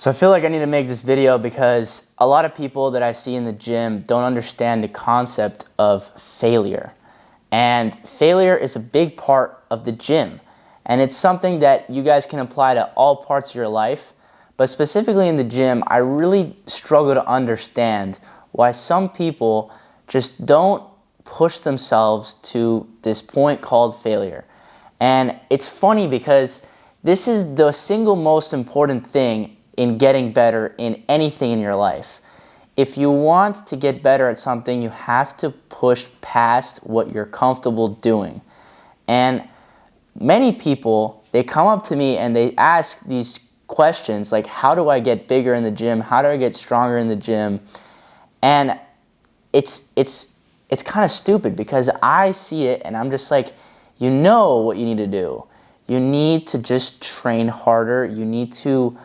So I feel like I need to make this video because a lot of people that I see in the gym don't understand the concept of failure. And failure is a big part of the gym. And it's something that you guys can apply to all parts of your life. But specifically in the gym, I really struggle to understand why some people just don't push themselves to this point called failure. And it's funny because this is the single most important thing in getting better in anything in your life. If you want to get better at something, you have to push past what you're comfortable doing. And many people, they come up to me and they ask these questions like, how do I get bigger in the gym? How do I get stronger in the gym? And it's kind of stupid because I see it and I'm just like, you know what you need to do. You need to just train harder. You need to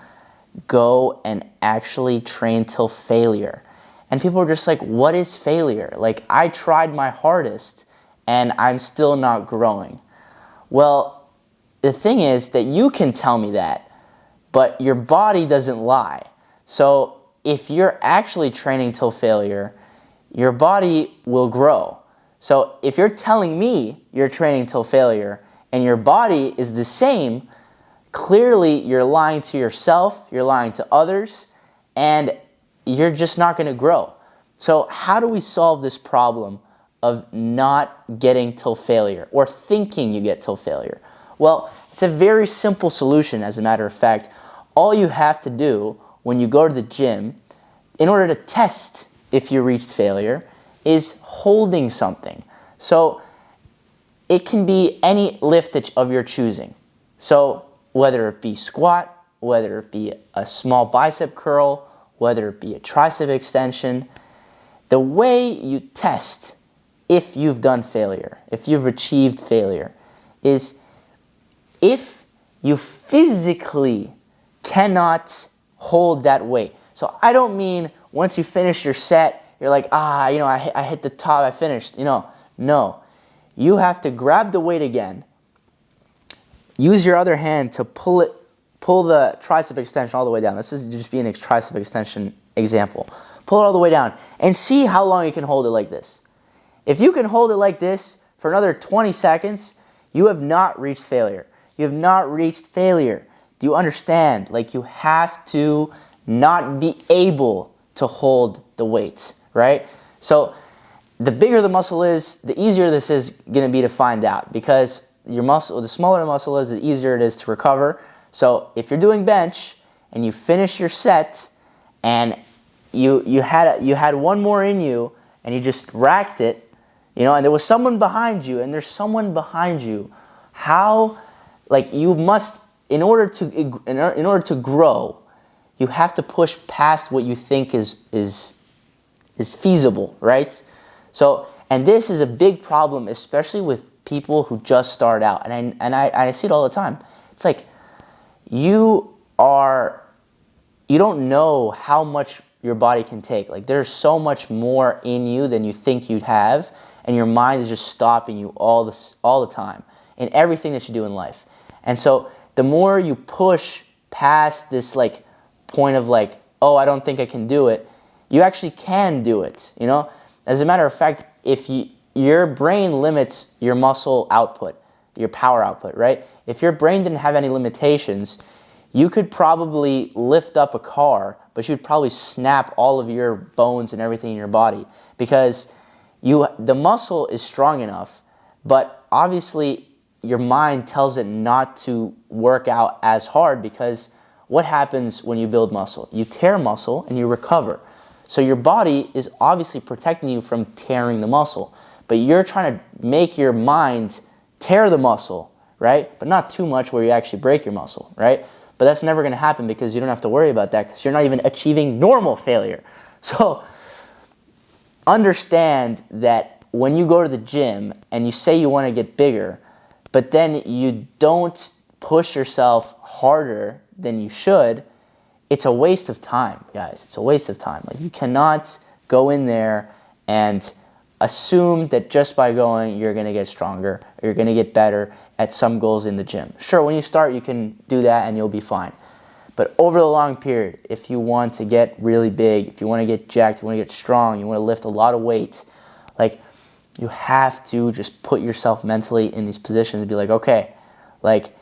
go and actually train till failure. And people are just like, what is failure? Like, I tried my hardest and I'm still not growing. Well, the thing is that you can tell me that, but your body doesn't lie. So if you're actually training till failure, your body will grow. So if you're telling me you're training till failure and your body is the same, clearly you're lying to yourself, you're lying to others, and you're just not going to grow. So how do we solve this problem of not getting till failure or thinking you get till failure? Well, it's a very simple solution, as a matter of fact. All you have to do when you go to the gym, in order to test if you reached failure, is holding something. So it can be any lift of your choosing. So whether it be squat, whether it be a small bicep curl, whether it be a tricep extension, the way you test if you've done failure, if you've achieved failure, is if you physically cannot hold that weight. So I don't mean once you finish your set, you're like, I hit the top, I finished. No. You have to grab the weight again, use your other hand to pull the tricep extension all the way down. This is just being a tricep extension example. Pull it all the way down and see how long you can hold it like this. If you can hold it like this for another 20 seconds, you have not reached failure. You have not reached failure. Do you understand? Like, you have to not be able to hold the weight, right? So the bigger the muscle is, the easier this is going to be to find out, because your muscle, the smaller the muscle is, the easier it is to recover. So if you're doing bench and you finish your set and you had one more in you and you just racked it, and there was someone behind you, and there's someone behind you, you must, in order to grow, you have to push past what you think is feasible, right? So, and this is a big problem, especially with people who just start out, and I see it all the time. It's like you don't know how much your body can take. Like, there's so much more in you than you think you'd have, and your mind is just stopping you all the time in everything that you do in life. And so the more you push past this point of I don't think I can do it, you actually can do it. As a matter of fact, if your brain limits your muscle output, your power output, right? If your brain didn't have any limitations, you could probably lift up a car, but you'd probably snap all of your bones and everything in your body, because the muscle is strong enough, but obviously your mind tells it not to work out as hard, because what happens when you build muscle? You tear muscle and you recover. So your body is obviously protecting you from tearing the muscle, but you're trying to make your mind tear the muscle, right? But not too much where you actually break your muscle, right? But that's never going to happen, because you don't have to worry about that, because you're not even achieving normal failure. So understand that when you go to the gym and you say you want to get bigger, but then you don't push yourself harder than you should, it's a waste of time, guys. It's a waste of time. You cannot go in there and assume that just by going, you're going to get stronger, or you're going to get better at some goals in the gym. Sure, when you start, you can do that and you'll be fine. But over the long period, if you want to get really big, if you want to get jacked, you want to get strong, you want to lift a lot of weight, like, you have to just put yourself mentally in these positions and be like, okay, like,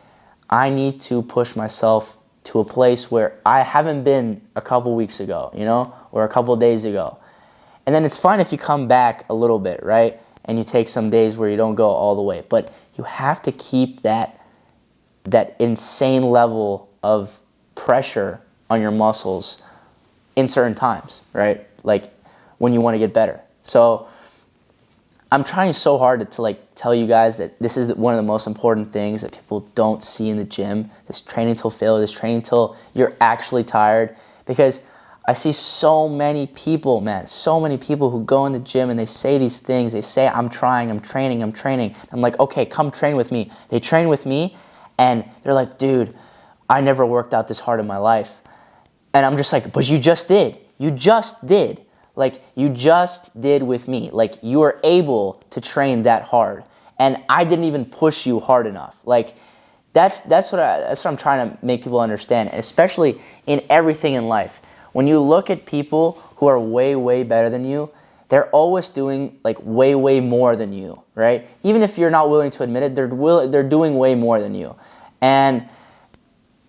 I need to push myself to a place where I haven't been a couple weeks ago, you know, or a couple days ago. And then it's fine if you come back a little bit, right? And you take some days where you don't go all the way. But you have to keep that insane level of pressure on your muscles in certain times, right? Like when you want to get better. So I'm trying so hard to like tell you guys that this is one of the most important things that people don't see in the gym. This training till failure, this training till you're actually tired. Because I see so many people, man, so many people who go in the gym and they say these things. They say, I'm trying, I'm training, I'm training. I'm like, okay, come train with me. They train with me and they're like, dude, I never worked out this hard in my life. And I'm just like, but you just did. You just did. Like, you just did with me. Like, you were able to train that hard. And I didn't even push you hard enough. Like, that's what I'm trying to make people understand, especially in everything in life. When you look at people who are way, way better than you, they're always doing like way, way more than you, right? Even if you're not willing to admit it, they're doing way more than you. And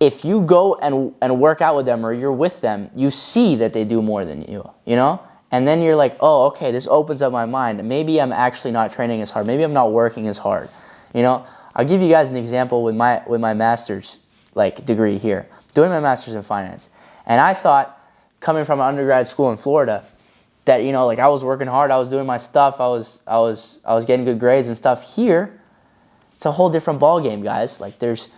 if you go and work out with them or you're with them, you see that they do more than you, you know? And then you're like, oh, okay, this opens up my mind. Maybe I'm actually not training as hard. Maybe I'm not working as hard, you know? I'll give you guys an example with my master's like degree here, doing my master's in finance. And I thought, coming from an undergrad school in Florida, that, you know, like I was working hard, I was doing my stuff, I was getting good grades and stuff. Here, it's a whole different ball game, guys. Like there's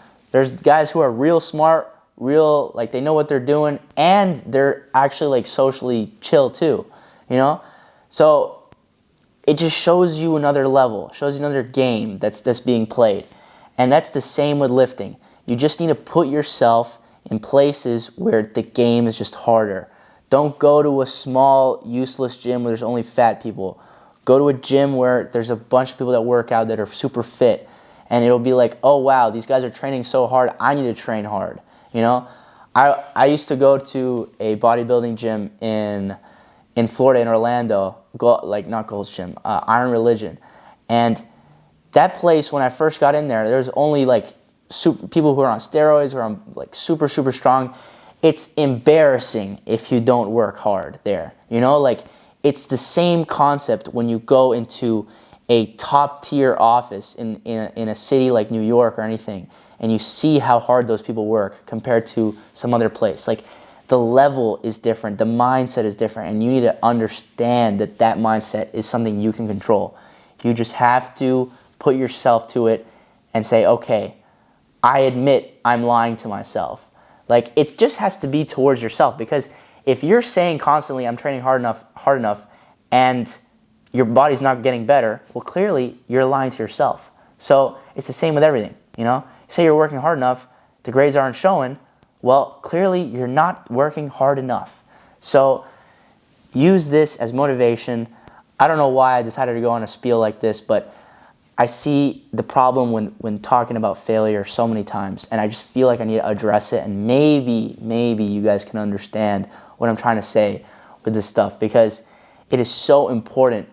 guys who are real smart, real, like they know what they're doing, and they're actually like socially chill too, you know? So it just shows you another level, shows you another game that's being played. And that's the same with lifting. You just need to put yourself in places where the game is just harder. Don't go to a small, useless gym where there's only fat people. Go to a gym where there's a bunch of people that work out that are super fit. And it'll be like, oh wow, these guys are training so hard, I need to train hard. You know? I used to go to a bodybuilding gym in Florida, in Orlando, not Gold's Gym, Iron Religion. And that place, when I first got in there was only like people who are on steroids or on like super, super strong. It's embarrassing if you don't work hard there. You know, like it's the same concept when you go into a top tier office in a city like New York or anything, and you see how hard those people work compared to some other place. Like the level is different, the mindset is different, and you need to understand that that mindset is something you can control. You just have to put yourself to it and say, okay, I admit I'm lying to myself. Like it just has to be towards yourself, because if you're saying constantly I'm training hard enough and your body's not getting better, well clearly you're lying to yourself. So it's the same with everything, you know? Say you're working hard enough, the grades aren't showing, well clearly you're not working hard enough. So use this as motivation. I don't know why I decided to go on a spiel like this, but I see the problem when talking about failure so many times, and I just feel like I need to address it, and maybe you guys can understand what I'm trying to say with this stuff, because it is so important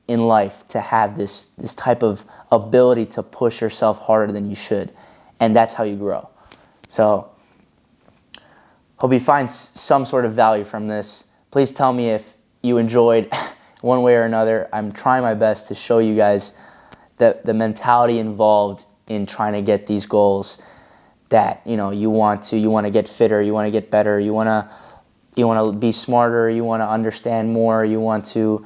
in life to have this type of ability to push yourself harder than you should, and that's how you grow. So hope you find some sort of value from this. Please tell me if you enjoyed one way or another. I'm trying my best to show you guys the mentality involved in trying to get these goals, that you want to get fitter, you want to get better, you want to be smarter, you want to understand more, you want to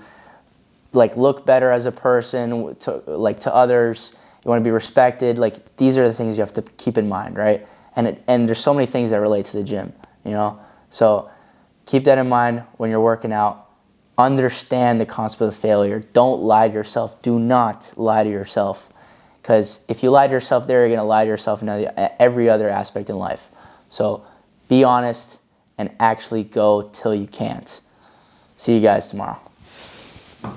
like look better as a person to others, you want to be respected. Like these are the things you have to keep in mind, right? And there's so many things that relate to the gym, so keep that in mind when you're working out. Understand the concept of failure. Don't lie to yourself. Do not lie to yourself. Because if you lie to yourself there, you're going to lie to yourself in every other aspect in life. So be honest and actually go till you can't. See you guys tomorrow.